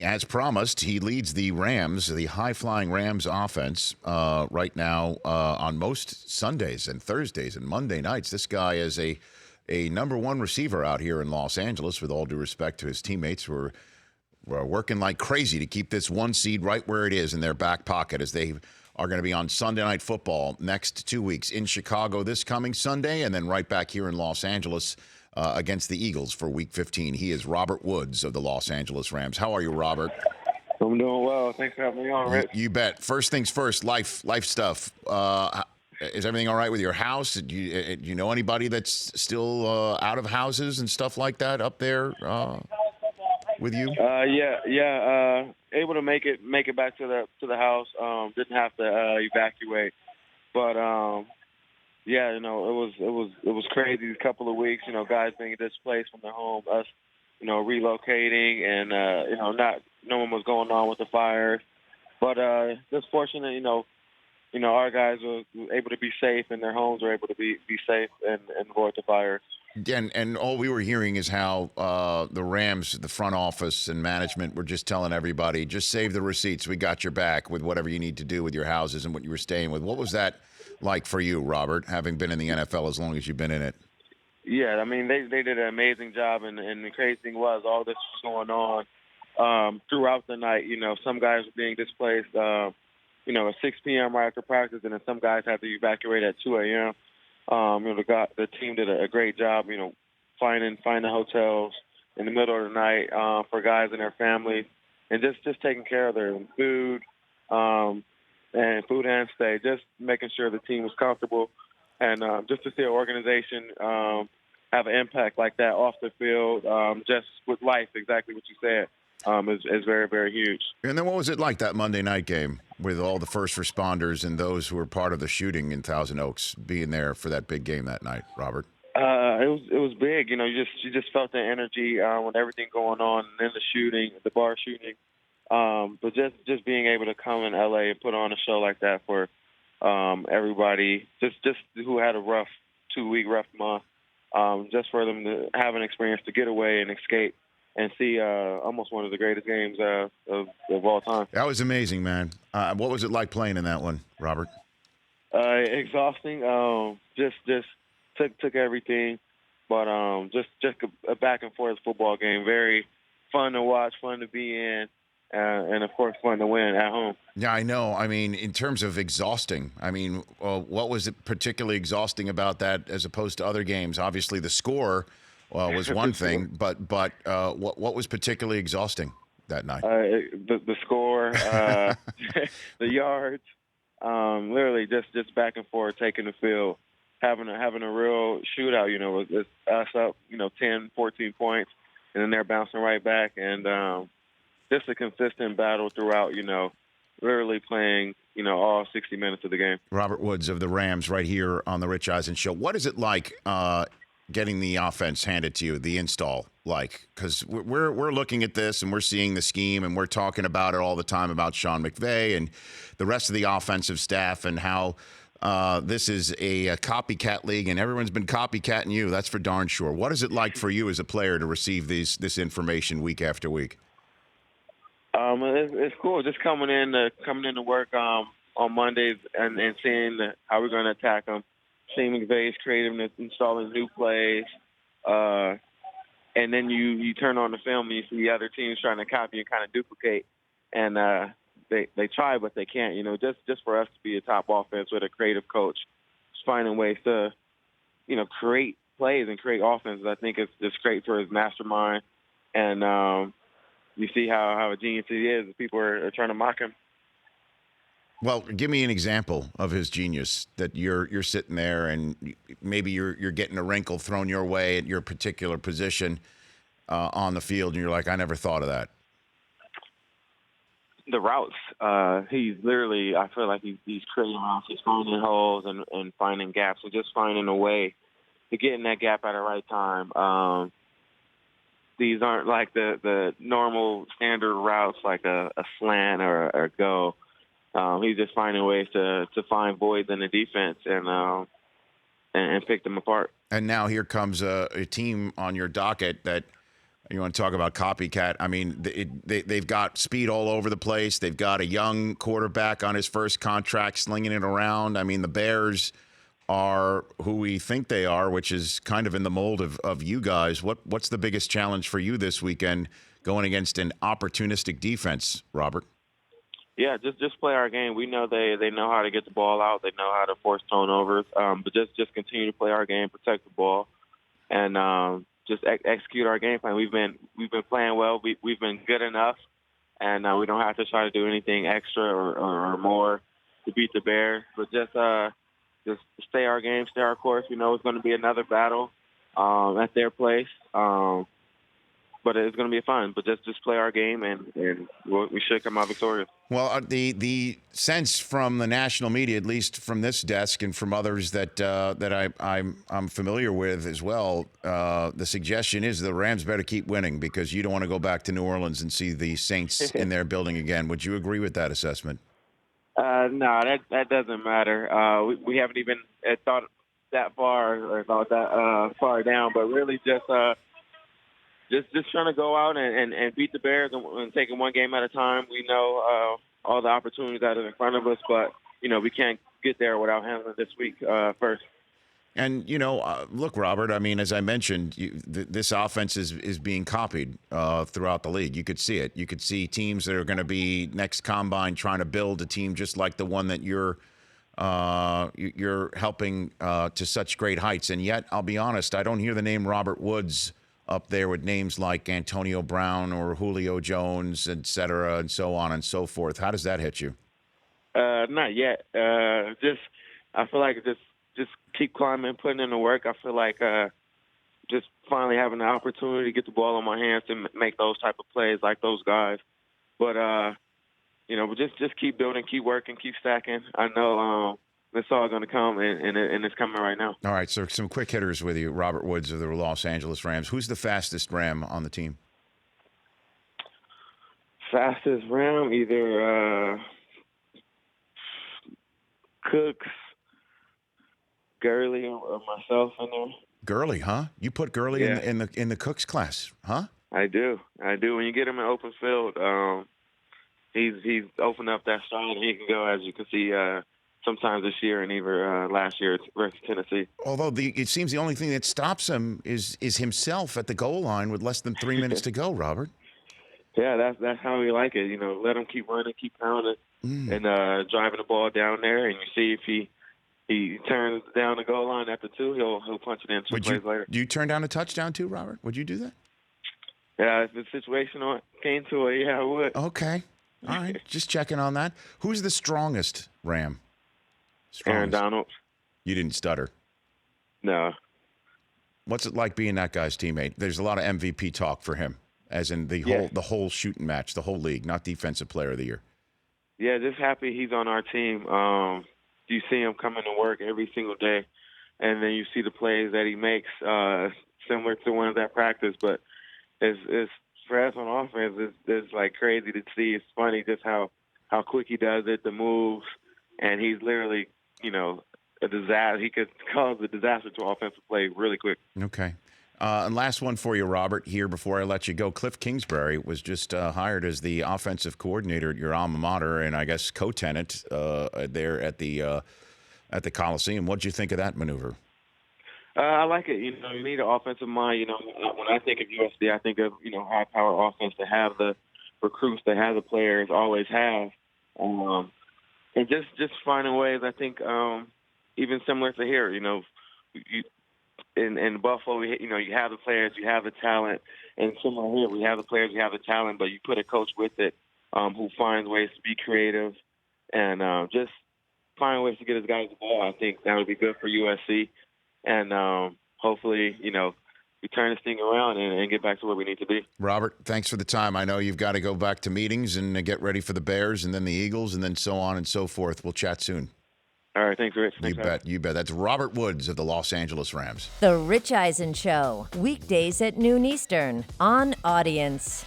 as promised, he leads the Rams, the high-flying Rams offense right now on most Sundays and Thursdays and Monday nights. This guy is a number one receiver out here in Los Angeles, with all due respect to his teammates who are working like crazy to keep this one seed right where it is in their back pocket, as they are going to be on Sunday Night Football next 2 weeks in Chicago this coming Sunday, and then right back here in Los Angeles against the Eagles for Week 15. He is Robert Woods of the Los Angeles Rams. How are you, Robert? I'm doing well. Thanks for having me on, Rich. You bet. First things first, life stuff. Is everything all right with your house? Do you know anybody that's still out of houses and stuff like that up there with you? Yeah. Able to make it back to the house. Didn't have to evacuate, but yeah, it was crazy these couple of weeks. Guys being displaced from their home, us, relocating, and not knowing what's going on with the fires. But just fortunate, our guys were able to be safe, and their homes were able to be safe and avoid the fires. And all we were hearing is how the Rams, the front office and management, were just telling everybody, just save the receipts. We got your back with whatever you need to do with your houses and what you were staying with. What was that like for you, Robert, having been in the NFL as long as you've been in it? Yeah, I mean, they did an amazing job, and the crazy thing was all this was going on throughout the night. Some guys were being displaced, at 6 p.m. right after practice, and then some guys had to evacuate at 2 a.m. The team did a great job, finding hotels in the middle of the night for guys and their families, and just taking care of their food and stay, just making sure the team was comfortable, and just to see an organization have an impact like that off the field, just with life, exactly what you said, is very, very huge. And then what was it like, that Monday night game, with all the first responders and those who were part of the shooting in Thousand Oaks being there for that big game that night, Robert? It was big. You just felt the energy with everything going on, and then the shooting, the bar shooting. But just being able to come in LA and put on a show like that for everybody, just who had a rough 2-week rough month, just for them to have an experience to get away and escape and see almost one of the greatest games of all time. That was amazing, man. What was it like playing in that one, Robert? Exhausting. Just took everything, but just a back and forth football game. Very fun to watch, fun to be in, and of course fun to win at home. Yeah, I know. I mean, in terms of exhausting, what was it particularly exhausting about that as opposed to other games? Obviously, the score was one thing, but what was particularly exhausting that night? The score, the yards, literally just back and forth, taking the field, having a real shootout. With us up, 10, 14 points, and then they're bouncing right back, and just a consistent battle throughout. Literally playing, all 60 minutes of the game. Robert Woods of the Rams, right here on the Rich Eisen Show. What is it like getting the offense handed to you, the install like? Because we're looking at this and we're seeing the scheme and we're talking about it all the time about Sean McVay and the rest of the offensive staff and how this is a copycat league and everyone's been copycatting you. That's for darn sure. What is it like for you as a player to receive this information week after week? It's cool just coming in to work on Mondays and seeing how we're going to attack them. Seeing McVay's creative, installing new plays, and then you turn on the film and you see the other teams trying to copy and kind of duplicate, and they try but they can't. Just for us to be a top offense with a creative coach, just finding ways to create plays and create offenses. I think it's great for his mastermind, and you see how a genius he is. People are trying to mock him. Well, give me an example of his genius that you're sitting there and maybe you're getting a wrinkle thrown your way at your particular position on the field, and you're like, I never thought of that. The routes. He's literally, I feel like he's creating routes. He's finding holes and finding gaps, and just finding a way to get in that gap at the right time. These aren't like the normal standard routes like a slant or a go. He's just finding ways to find voids in the defense and pick them apart. And now here comes a team on your docket that You want to talk about copycat? I mean, they've got speed all over the place. They've got a young quarterback on his first contract slinging it around. I mean, the Bears are who we think they are, which is kind of in the mold of you guys. What's the biggest challenge for you this weekend going against an opportunistic defense, Robert? Yeah, just play our game. We know they know how to get the ball out. They know how to force turnovers. But just continue to play our game, protect the ball, and just execute our game plan. We've been playing well. We've been good enough, and we don't have to try to do anything extra or more to beat the Bears. But just stay our game, stay our course. We know it's going to be another battle at their place. But it's going to be fun. But just play our game, and we should come out victorious. Well, the sense from the national media, at least from this desk and from others that I'm familiar with as well, the suggestion is the Rams better keep winning because you don't want to go back to New Orleans and see the Saints in their building again. Would you agree with that assessment? No, that doesn't matter. We haven't even thought that far or thought that far down, but really just trying to go out and beat the Bears and taking one game at a time. We know all the opportunities that are in front of us, but, we can't get there without handling this week first. And, look, Robert, I mean, as I mentioned, this offense is being copied throughout the league. You could see it. You could see teams that are going to be next combine trying to build a team just like the one that you're helping to such great heights. And yet, I'll be honest, I don't hear the name Robert Woods up there with names like Antonio Brown or Julio Jones, et cetera, and so on and so forth. How does that hit you? Not yet. I feel like just keep climbing, putting in the work. I feel like just finally having the opportunity to get the ball in my hands and make those type of plays like those guys. But, just keep building, keep working, keep stacking. I know it's all going to come, and it's coming right now. All right, so some quick hitters with you. Robert Woods of the Los Angeles Rams. Who's the fastest Ram on the team? Fastest Ram, either Cooks, Gurley, or myself in there. Gurley, huh? You put Gurley in the Cooks class, huh? I do. When you get him in open field, he's opened up that stride, and he can go, as you can see, sometimes this year and even last year versus Tennessee. Although it seems the only thing that stops him is himself at the goal line with less than 3 minutes to go, Robert. Yeah, that's how we like it. Let him keep running, keep pounding, and driving the ball down there. And you see if he turns down the goal line after two, he'll punch it in two plays later. Do you turn down a touchdown too, Robert? Would you do that? Yeah, if the situation came to it, yeah, I would. Okay. All right. Just checking on that. Who's the strongest Ram? Aaron Donald. You didn't stutter. No. What's it like being that guy's teammate? There's a lot of MVP talk for him, as in the whole shooting match, the whole league, not Defensive Player of the Year. Yeah, just happy he's on our team. You see him coming to work every single day, and then you see the plays that he makes, similar to ones at practice. But it's for us on offense, it's like crazy to see. It's funny just how quick he does it, the moves, and he's literally, a disaster. He could cause a disaster to offensive play really quick. Okay. And last one for you, Robert, here before I let you go. Cliff Kingsbury was just hired as the offensive coordinator at your alma mater and I guess co-tenant there at the Coliseum. What did you think of that maneuver? I like it. You need an offensive mind. When I think of USC, I think of, high-power offense to have the recruits, to have the players, always have. And just finding ways, I think, even similar to here, in Buffalo, you have the players, you have the talent. And similar here, we have the players, you have the talent, but you put a coach with it who finds ways to be creative and just find ways to get his guys the ball. I think that would be good for USC. And hopefully, we turn this thing around and get back to where we need to be. Robert, thanks for the time. I know you've got to go back to meetings and get ready for the Bears and then the Eagles and then so on and so forth. We'll chat soon. All right, thanks, Rich. You bet. That's Robert Woods of the Los Angeles Rams. The Rich Eisen Show, weekdays at noon Eastern on Audience.